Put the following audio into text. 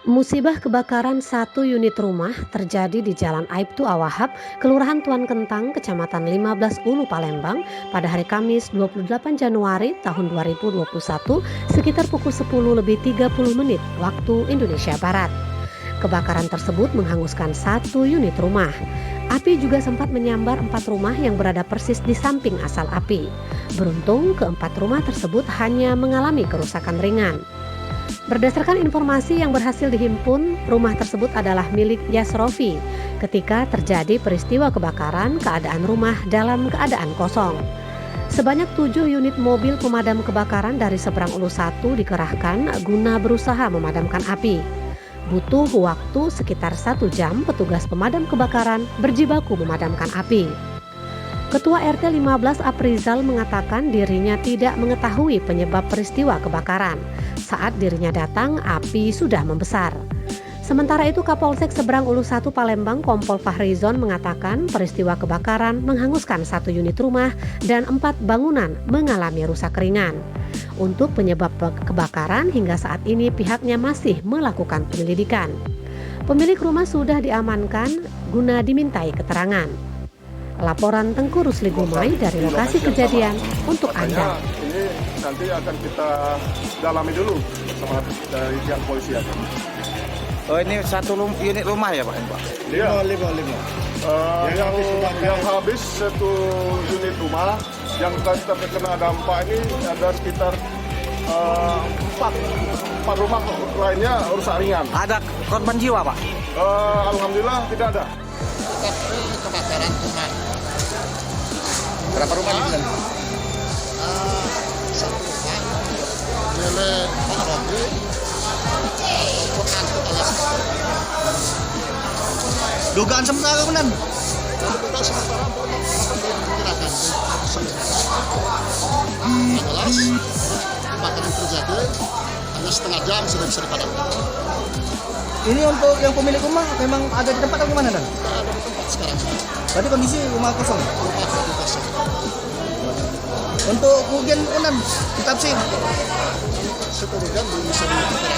Musibah kebakaran satu unit rumah terjadi di Jalan Aibtu Awahab, Kelurahan Tuan Kentang, Kecamatan 15 Ulu, Palembang pada hari Kamis 28 Januari tahun 2021 sekitar pukul 10:30 waktu Indonesia Barat. Kebakaran tersebut menghanguskan satu unit rumah. Api juga sempat menyambar 4 rumah yang berada persis di samping asal api. Beruntung keempat rumah tersebut hanya mengalami kerusakan ringan. Berdasarkan informasi yang berhasil dihimpun, rumah tersebut adalah milik Yasrofi. Ketika terjadi peristiwa kebakaran, keadaan rumah dalam keadaan kosong. Sebanyak 7 unit mobil pemadam kebakaran dari Seberang Ulu 1 dikerahkan guna berusaha memadamkan api. Butuh waktu sekitar 1 jam petugas pemadam kebakaran berjibaku memadamkan api. Ketua RT 15 Aprizal mengatakan dirinya tidak mengetahui penyebab peristiwa kebakaran. Saat dirinya datang, api sudah membesar. Sementara itu Kapolsek Seberang Ulu 1 Palembang Kompol Fahrizon mengatakan peristiwa kebakaran menghanguskan 1 unit rumah dan 4 bangunan mengalami rusak ringan. Untuk penyebab kebakaran hingga saat ini pihaknya masih melakukan penyelidikan. Pemilik rumah sudah diamankan guna dimintai keterangan. Laporan Tengku Rusli Gumai dari lokasi kejadian untuk Anda. Ini nanti akan kita dalami dulu sama dari pihak polisian. Oh, ini satu unit rumah ya Pak? Iya. Lima. Yang habis satu unit rumah, yang terkena dampak ini ada sekitar 4 rumah lainnya rusak ringan. Ada korban jiwa Pak? Alhamdulillah tidak ada. Kebakaran rumah. Berapa rumah ini? Satu rumah milik Pak Robi untuk angkut alas. Dugaan sementara Komandan? Kita sementara memperkirakan adalah kebakaran yang terjadi hanya setengah jam sudah bisa dipadamkan. Ini untuk yang pemilik rumah memang ada di tempat atau gimana Dan? Kita ada di tempat sekarang. Berarti kondisi rumah kosong. Rumah lagi kosong. Untuk kerugian Komandan kita sih Sekerugian belum bisa ditentukan